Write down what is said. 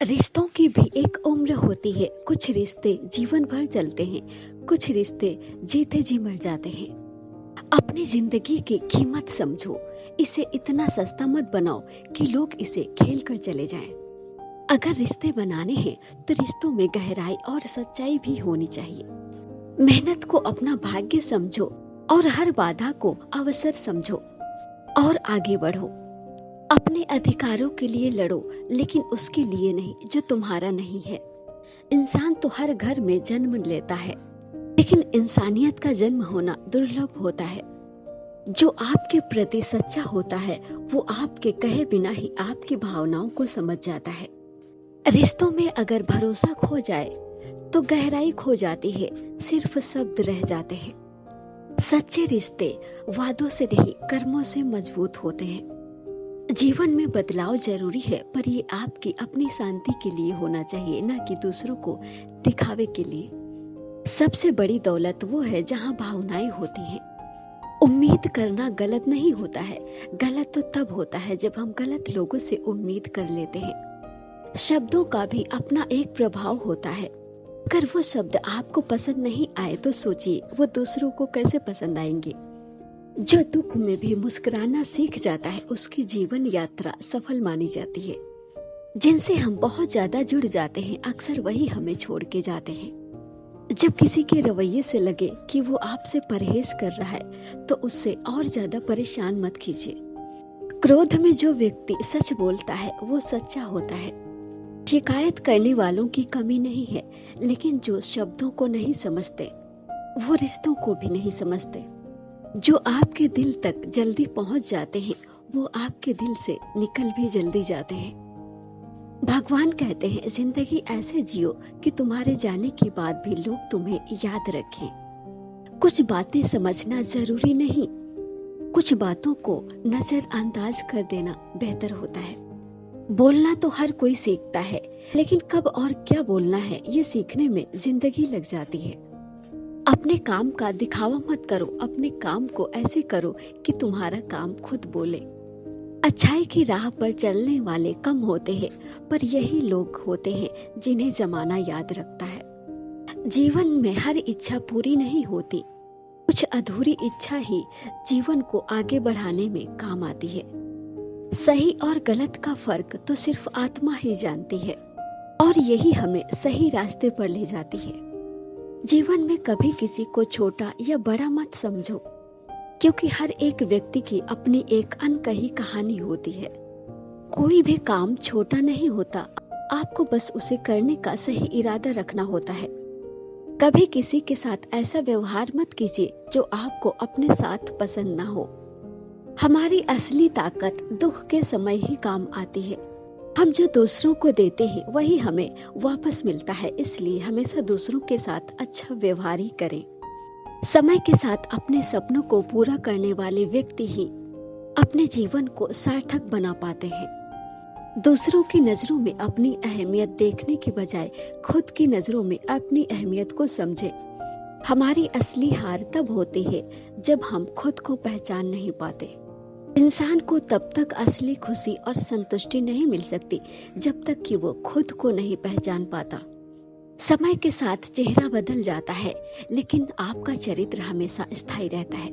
रिश्तों की भी एक उम्र होती है। कुछ रिश्ते जीवन भर चलते हैं, कुछ रिश्ते जीते जी मर जाते हैं। अपनी जिंदगी की कीमत समझो, इसे इतना सस्ता मत बनाओ कि लोग इसे खेल कर चले जाएं। अगर रिश्ते बनाने हैं तो रिश्तों में गहराई और सच्चाई भी होनी चाहिए। मेहनत को अपना भाग्य समझो और हर बाधा को अवसर समझो और आगे बढ़ो। अपने अधिकारों के लिए लड़ो, लेकिन उसके लिए नहीं जो तुम्हारा नहीं है। इंसान तो हर घर में जन्म लेता है, लेकिन इंसानियत का जन्म होना दुर्लभ होता है। जो आपके प्रति सच्चा होता है वो आपके कहे बिना ही आपकी भावनाओं को समझ जाता है। रिश्तों में अगर भरोसा खो जाए तो गहराई खो जाती है, सिर्फ शब्द रह जाते हैं। सच्चे रिश्ते वादों से नहीं कर्मों से मजबूत होते हैं। जीवन में बदलाव जरूरी है, पर ये आपकी अपनी शांति के लिए होना चाहिए, ना कि दूसरों को दिखावे के लिए। सबसे बड़ी दौलत वो है जहाँ भावनाएं होती हैं। उम्मीद करना गलत नहीं होता है, गलत तो तब होता है जब हम गलत लोगों से उम्मीद कर लेते हैं। शब्दों का भी अपना एक प्रभाव होता है। अगर वो शब्द आपको पसंद नहीं आए तो सोचिए वो दूसरों को कैसे पसंद आएंगे। जो दुख में भी मुस्कुराना सीख जाता है उसकी जीवन यात्रा सफल मानी जाती है। जिनसे हम बहुत ज्यादा जुड़ जाते हैं अक्सर वही हमें छोड़ के जाते हैं। जब किसी के रवैये से लगे कि वो आपसे परहेज कर रहा है तो उससे और ज्यादा परेशान मत कीजिए। क्रोध में जो व्यक्ति सच बोलता है वो सच्चा होता है। शिकायत करने वालों की कमी नहीं है, लेकिन जो शब्दों को नहीं समझते वो रिश्तों को भी नहीं समझते। जो आपके दिल तक जल्दी पहुंच जाते हैं वो आपके दिल से निकल भी जल्दी जाते हैं। भगवान कहते हैं जिंदगी ऐसे जियो कि तुम्हारे जाने के बाद भी लोग तुम्हें याद रखें। कुछ बातें समझना जरूरी नहीं, कुछ बातों को नजरअंदाज कर देना बेहतर होता है। बोलना तो हर कोई सीखता है, लेकिन कब और क्या बोलना है ये सीखने में जिंदगी लग जाती है। अपने काम का दिखावा मत करो, अपने काम को ऐसे करो कि तुम्हारा काम खुद बोले। अच्छाई की राह पर चलने वाले कम होते हैं, पर यही लोग होते हैं जिन्हें जमाना याद रखता है। जीवन में हर इच्छा पूरी नहीं होती, कुछ अधूरी इच्छा ही जीवन को आगे बढ़ाने में काम आती है। सही और गलत का फर्क तो सिर्फ आत्मा ही जानती है, और यही हमें सही रास्ते पर ले जाती है। जीवन में कभी किसी को छोटा या बड़ा मत समझो, क्योंकि हर एक व्यक्ति की अपनी एक अनकही कहानी होती है। कोई भी काम छोटा नहीं होता, आपको बस उसे करने का सही इरादा रखना होता है। कभी किसी के साथ ऐसा व्यवहार मत कीजिए जो आपको अपने साथ पसंद ना हो। हमारी असली ताकत दुख के समय ही काम आती है। हम जो दूसरों को देते हैं वही हमें वापस मिलता है, इसलिए हमेशा दूसरों के साथ अच्छा व्यवहार ही करें। समय के साथ अपने सपनों को पूरा करने वाले व्यक्ति ही अपने जीवन को सार्थक बना पाते हैं। दूसरों की नजरों में अपनी अहमियत देखने के बजाय खुद की नजरों में अपनी अहमियत को समझें। हमारी असली हार तब होती है जब हम खुद को पहचान नहीं पाते। इंसान को तब तक असली खुशी और संतुष्टि नहीं मिल सकती जब तक कि वो खुद को नहीं पहचान पाता। समय के साथ चेहरा बदल जाता है, लेकिन आपका चरित्र हमेशा स्थायी रहता है।